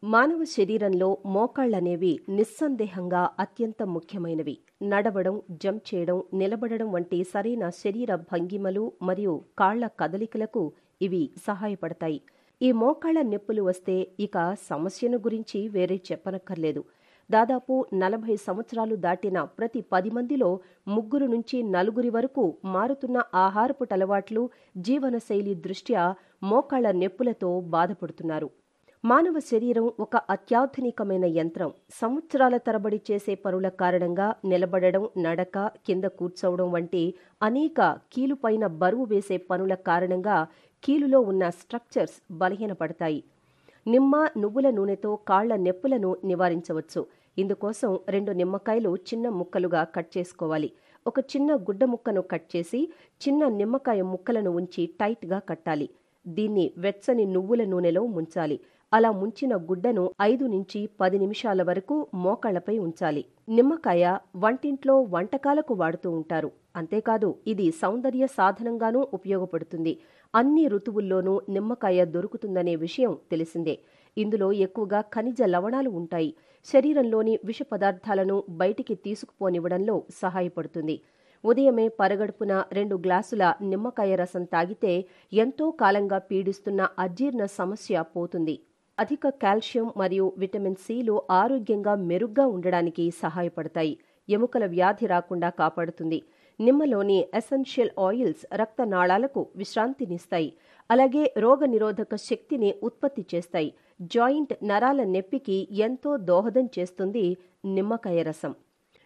మానవ శరీరంలో మోకాళ్లనేవి నిస్సందేహంగా అత్యంత ముఖ్యమైనవి. నడవడం, జంప్ చేయడం, నిలబడడం వంటి సరైన శరీర భంగిమలు మరియు కాళ్ల కదలికలకు ఇవి సహాయపడతాయి. ఈ మోకాళ్ల నొప్పులు వస్తే ఇక సమస్యను గురించి వేరే చెప్పనక్కర్లేదు. దాదాపు 40 సంవత్సరాలు దాటిన ప్రతి 10 మందిలో 3 నుంచి 4 వరకు మారుతున్న ఆహారపుటలవాట్లు, జీవనశైలి దృష్ట్యా మోకాళ్ల నొప్పులతో బాధపడుతున్నారు. మానవ శరీరం ఒక అత్యాధునికమైన యంత్రం. సంవత్సరాల తరబడి చేసే పనుల కారణంగా నిలబడడం, నడక, కింద కూర్చోవడం వంటి అనేక కీలుపైన బరువు వేసే పనుల కారణంగా కీలులో ఉన్న స్ట్రక్చర్స్ బలహీనపడతాయి. నిమ్మ, నువ్వుల నూనెతో కాళ్ల నొప్పులను నివారించవచ్చు. ఇందుకోసం 2 నిమ్మకాయలు చిన్న ముక్కలుగా కట్ చేసుకోవాలి. ఒక చిన్న గుడ్డ ముక్కను కట్ చేసి చిన్న నిమ్మకాయ ముక్కలను ఉంచి టైట్గా కట్టాలి. దీన్ని వెచ్చని నువ్వుల నూనెలో ముంచాలి. అలా ముంచిన గుడ్డను 5 నుంచి 10 నిమిషాల వరకు మోకాళ్లపై ఉంచాలి. నిమ్మకాయ వంటింట్లో వంటకాలకు వాడుతూ ఉంటారు. అంతేకాదు ఇది సౌందర్య సాధనంగానూ ఉపయోగపడుతుంది. అన్ని ఋతువుల్లోనూ నిమ్మకాయ దొరుకుతుందనే విషయం తెలిసిందే. ఇందులో ఎక్కువగా ఖనిజ లవణాలు ఉంటాయి. శరీరంలోని విష పదార్థాలను బయటికి తీసుకుపోనివ్వడంలో సహాయపడుతుంది. ఉదయమే పరగడుపున 2 గ్లాసుల నిమ్మకాయ రసం తాగితే ఎంతో కాలంగా పీడిస్తున్న అజీర్ణ సమస్య పోతుంది. అధిక కాల్షియం మరియు విటమిన్ సిలు ఆరోగ్యంగా మెరుగ్గా ఉండడానికి సహాయపడతాయి. ఎముకల వ్యాధి రాకుండా కాపాడుతుంది. నిమ్మలోని ఎసెన్షియల్ ఆయిల్స్ రక్తనాళాలకు విశ్రాంతినిస్తాయి. అలాగే రోగనిరోధక శక్తిని ఉత్పత్తి చేస్తాయి. జాయింట్ నరాల నొప్పికి ఎంతో దోహదం చేస్తుంది నిమ్మకాయ రసం.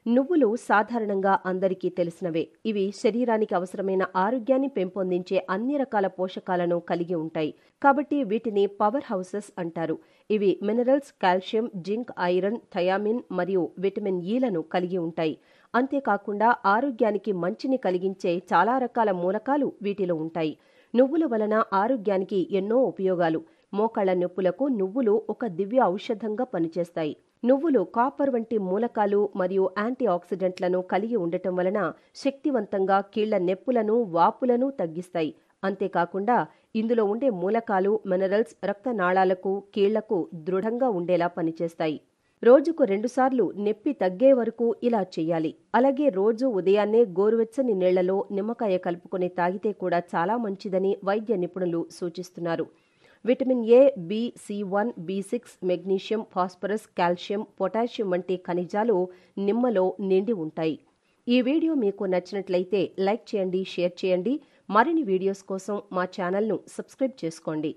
నువ్వులు సాధారణంగా అందరికీ తెలిసినవే. ఇవి శరీరానికి అవసరమైన ఆరోగ్యాన్ని పెంపొందించే అన్ని రకాల పోషకాలను కలిగి ఉంటాయి. కాబట్టి వీటిని పవర్ హౌసెస్ అంటారు. ఇవి minerals, calcium, zinc, iron, thiamine మరియు విటమిన్ ఈలను కలిగి ఉంటాయి. అంతేకాకుండా ఆరోగ్యానికి మంచిని కలిగించే చాలా రకాల మూలకాలు వీటిలో ఉంటాయి. నువ్వుల వలన ఆరోగ్యానికి ఎన్నో ఉపయోగాలు. మోకాళ్ల నొప్పులకు నువ్వులు ఒక దివ్య ఔషధంగా పనిచేస్తాయి. నువ్వులు కాపర్ వంటి మూలకాలు మరియు యాంటీ ఆక్సిడెంట్లను కలిగి ఉండటం వలన శక్తివంతంగా కీళ్ల నొప్పులను, వాపులను తగ్గిస్తాయి. అంతేకాకుండా ఇందులో ఉండే మూలకాలు, మినరల్స్ రక్తనాళాలకు, కీళ్లకు దృఢంగా ఉండేలా పనిచేస్తాయి. రోజుకు 2 సార్లు నొప్పి తగ్గే వరకు ఇలా చేయాలి. అలాగే రోజు ఉదయాన్నే గోరువెచ్చని నీళ్లలో నిమ్మకాయ కలుపుకొని తాగితే కూడా చాలా మంచిదని వైద్య నిపుణులు సూచిస్తున్నారు. విటమిన్ ఏ, బి, సి1, బి6, మెగ్నీషియం, ఫాస్ఫరస్, కాల్షియం, పొటాషియం వంటి ఖనిజాలు నిమ్మలో నిండి ఉంటాయి. ఈ వీడియో మీకు నచ్చినట్లయితే లైక్ చేయండి, షేర్ చేయండి. మరిన్ని వీడియోస్ కోసం మా ఛానల్ను సబ్స్క్రైబ్ చేసుకోండి.